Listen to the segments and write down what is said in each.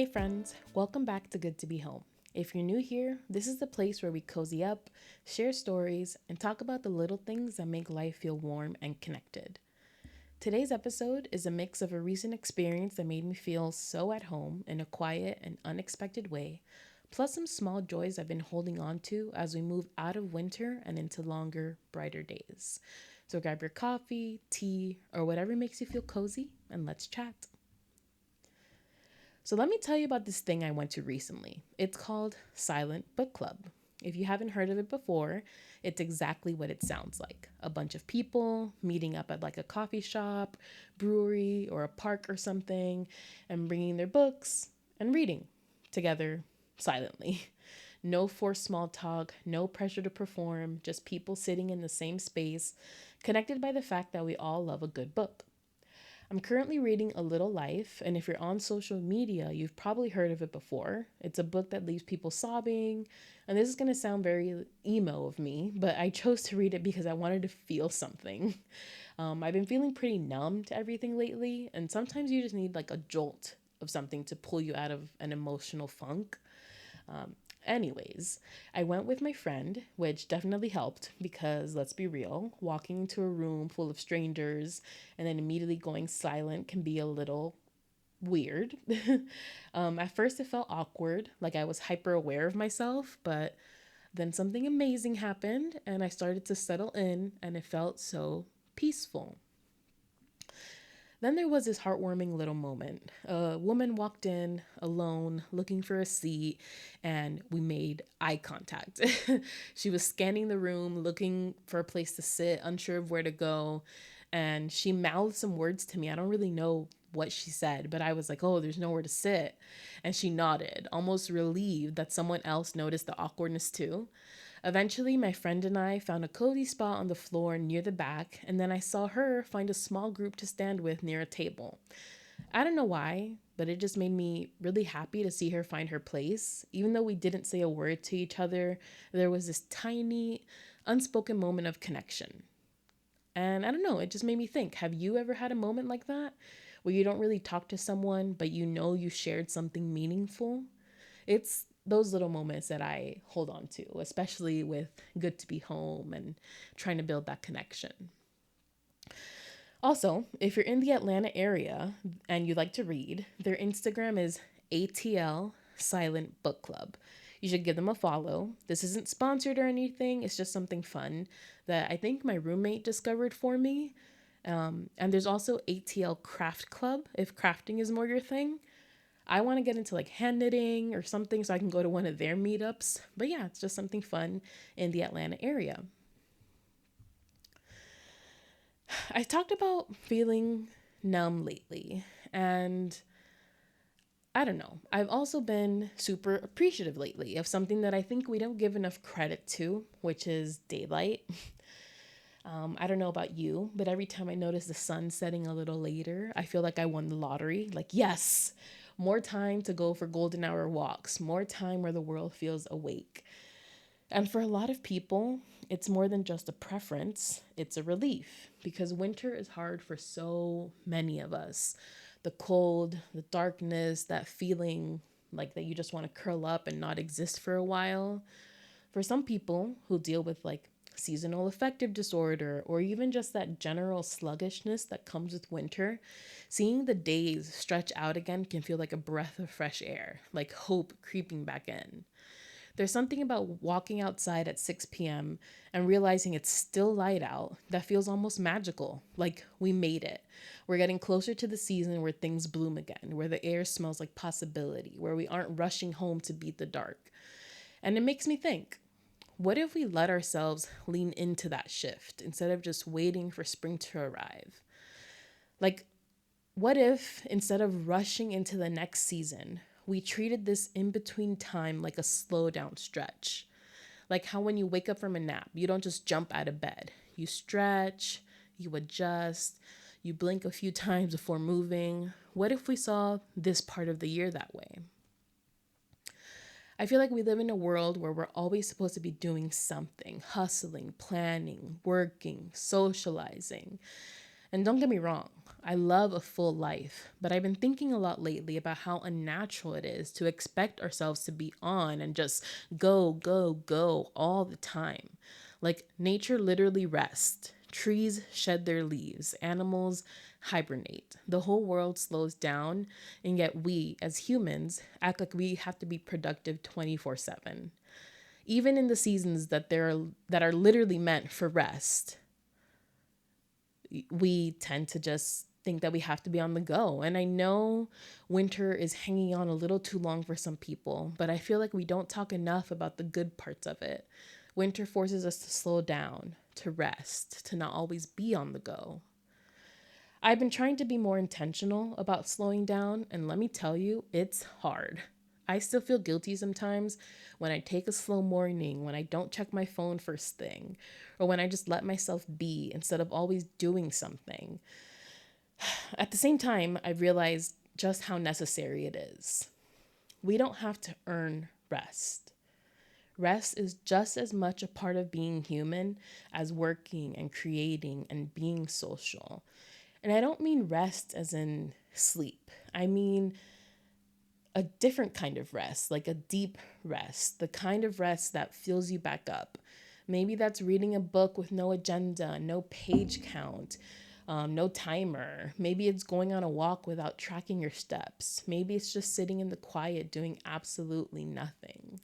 Hey friends, welcome back to Good to Be Home. If you're new here, this is the place where we cozy up, share stories, and talk about the little things that make life feel warm and connected. Today's episode is a mix of a recent experience that made me feel so at home in a quiet and unexpected way, plus some small joys I've been holding on to as we move out of winter and into longer, brighter days. So grab your coffee, tea, or whatever makes you feel cozy, and let's chat. So let me tell you about this thing I went to recently. It's called Silent Book Club. If you haven't heard of it before, it's exactly what it sounds like. A bunch of people meeting up at like a coffee shop, brewery, or a park or something, and bringing their books and reading together silently. No forced small talk, no pressure to perform, just people sitting in the same space, connected by the fact that we all love a good book. I'm currently reading A Little Life, and if you're on social media, you've probably heard of it before. It's a book that leaves people sobbing, and this is going to sound very emo of me, but I chose to read it because I wanted to feel something. I've been feeling pretty numb to everything lately, and sometimes you just need like a jolt of something to pull you out of an emotional funk. Um, Anyways, I went with my friend, which definitely helped because let's be real, walking into a room full of strangers and then immediately going silent can be a little weird. At first, it felt awkward, like I was hyper aware of myself, but then something amazing happened and I started to settle in, and it felt so peaceful. Then there was this heartwarming little moment. A woman walked in alone, looking for a seat, and we made eye contact. She was scanning the room, looking for a place to sit, unsure of where to go, and she mouthed some words to me. I don't really know what she said, but I was like, oh, there's nowhere to sit. And she nodded, almost relieved that someone else noticed the awkwardness too. Eventually, my friend and I found a cozy spot on the floor near the back, and then I saw her find a small group to stand with near a table. I don't know why, but it just made me really happy to see her find her place. Even though we didn't say a word to each other, there was this tiny, unspoken moment of connection. And I don't know, it just made me think, have you ever had a moment like that where you don't really talk to someone, but you know you shared something meaningful? It's those little moments that I hold on to, especially with Good to Be Home and trying to build that connection. Also, if you're in the Atlanta area and you like to read, their Instagram is ATL Silent Book Club. You should give them a follow. This isn't sponsored or anything, it's just something fun that I think my roommate discovered for me. And there's also ATL Craft Club if crafting is more your thing. I want to get into like hand knitting or something so I can go to one of their meetups. But yeah, it's just something fun in the Atlanta area. I talked about feeling numb lately, and I don't know. I've also been super appreciative lately of something that I think we don't give enough credit to, which is daylight. I don't know about you, but every time I notice the sun setting a little later, I feel like I won the lottery. Like, yes, more time to go for golden hour walks, more time where the world feels awake. And for a lot of people, it's more than just a preference, it's a relief because winter is hard for so many of us. The cold, the darkness, that feeling like that you just want to curl up and not exist for a while. For some people who deal with like seasonal affective disorder or even just that general sluggishness that comes with winter, seeing the days stretch out again can feel like a breath of fresh air, like hope creeping back in. There's something about walking outside at 6 p.m. and realizing it's still light out that feels almost magical, like we made it. We're getting closer to the season where things bloom again, where the air smells like possibility, where we aren't rushing home to beat the dark. And it makes me think, what if we let ourselves lean into that shift instead of just waiting for spring to arrive? Like, what if instead of rushing into the next season, we treated this in between time like a slow down stretch? Like how when you wake up from a nap, you don't just jump out of bed. You stretch, you adjust, you blink a few times before moving. What if we saw this part of the year that way? I feel like we live in a world where we're always supposed to be doing something, hustling, planning, working, socializing. And don't get me wrong, I love a full life, but I've been thinking a lot lately about how unnatural it is to expect ourselves to be on and just go, go, go all the time. Like nature literally rests. Trees shed their leaves, animals hibernate. The whole world slows down, and yet we, as humans, act like we have to be productive 24/7. Even in the seasons that are literally meant for rest, we tend to just think that we have to be on the go. And I know winter is hanging on a little too long for some people, but I feel like we don't talk enough about the good parts of it. Winter forces us to slow down, to rest, to not always be on the go. I've been trying to be more intentional about slowing down, and let me tell you, it's hard. I still feel guilty sometimes when I take a slow morning, when I don't check my phone first thing, or when I just let myself be instead of always doing something. At the same time, I realized just how necessary it is. We don't have to earn rest. Rest is just as much a part of being human as working and creating and being social. And I don't mean rest as in sleep. I mean a different kind of rest, like a deep rest, the kind of rest that fills you back up. Maybe that's reading a book with no agenda, no page count, no timer. Maybe it's going on a walk without tracking your steps. Maybe it's just sitting in the quiet doing absolutely nothing.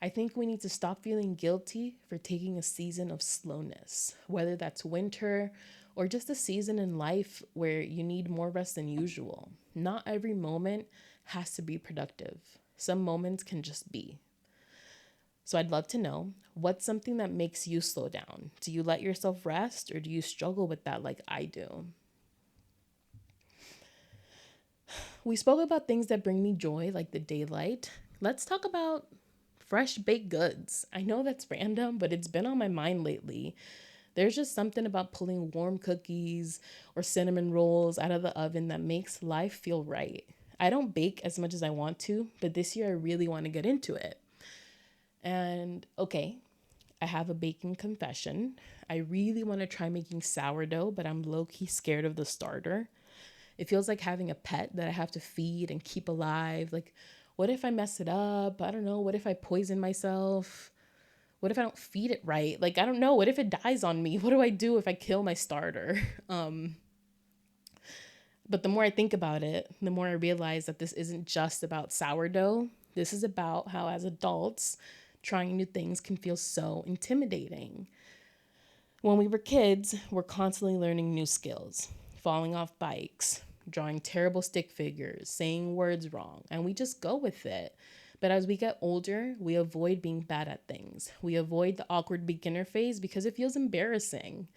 I think we need to stop feeling guilty for taking a season of slowness, whether that's winter or just a season in life where you need more rest than usual. Not every moment has to be productive. Some moments can just be. So I'd love to know, what's something that makes you slow down? Do you let yourself rest or do you struggle with that like I do? We spoke about things that bring me joy, like the daylight. Let's talk about fresh baked goods. I know that's random, but it's been on my mind lately. There's just something about pulling warm cookies or cinnamon rolls out of the oven that makes life feel right. I don't bake as much as I want to, but this year I really want to get into it. And okay, I have a baking confession. I really want to try making sourdough, but I'm low key scared of the starter. It feels like having a pet that I have to feed and keep alive. Like, what if I mess it up? I don't know. What if I poison myself? What if I don't feed it right? Like, I don't know. What if it dies on me? What do I do if I kill my starter? But the more I think about it, the more I realize that this isn't just about sourdough. This is about how, as adults, trying new things can feel so intimidating. When we were kids, we're constantly learning new skills, falling off bikes, drawing terrible stick figures, saying words wrong, and we just go with it. But as we get older, we avoid being bad at things. We avoid the awkward beginner phase because it feels embarrassing.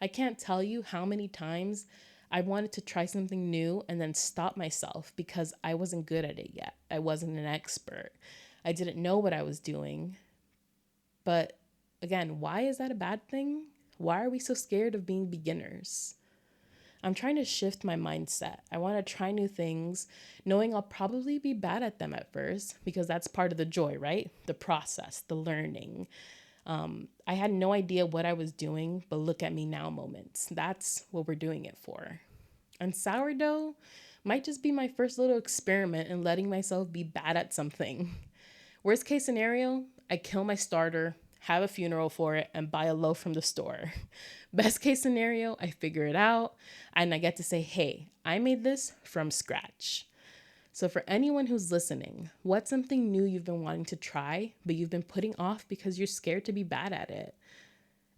I can't tell you how many times I wanted to try something new and then stop myself because I wasn't good at it yet. I wasn't an expert. I didn't know what I was doing. But again, why is that a bad thing? Why are we so scared of being beginners? I'm trying to shift my mindset. I want to try new things, knowing I'll probably be bad at them at first because that's part of the joy, right? The process, the learning. I had no idea what I was doing, but look at me now moments. That's what we're doing it for. And sourdough might just be my first little experiment in letting myself be bad at something. Worst case scenario, I kill my starter, have a funeral for it, and buy a loaf from the store. Best case scenario, I figure it out and I get to say, hey, I made this from scratch. So for anyone who's listening, what's something new you've been wanting to try, but you've been putting off because you're scared to be bad at it?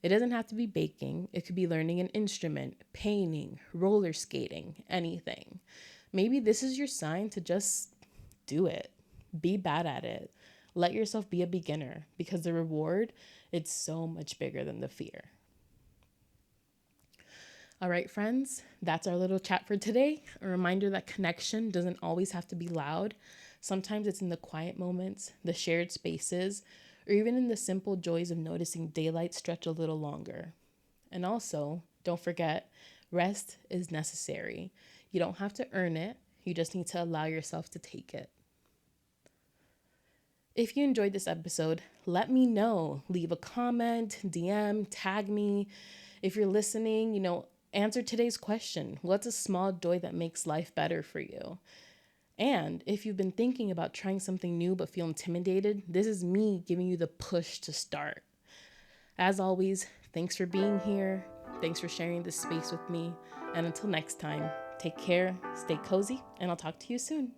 It doesn't have to be baking. It could be learning an instrument, painting, roller skating, anything. Maybe this is your sign to just do it. Be bad at it. Let yourself be a beginner because the reward, it's so much bigger than the fear. All right, friends, that's our little chat for today. A reminder that connection doesn't always have to be loud. Sometimes it's in the quiet moments, the shared spaces, or even in the simple joys of noticing daylight stretch a little longer. And also, don't forget, rest is necessary. You don't have to earn it. You just need to allow yourself to take it. If you enjoyed this episode, let me know. Leave a comment, DM, tag me. If you're listening, answer today's question: what's a small joy that makes life better for you? And if you've been thinking about trying something new but feel intimidated, this is me giving you the push to start. As always, thanks for being here. Thanks for sharing this space with me. And until next time, take care, stay cozy, and I'll talk to you soon.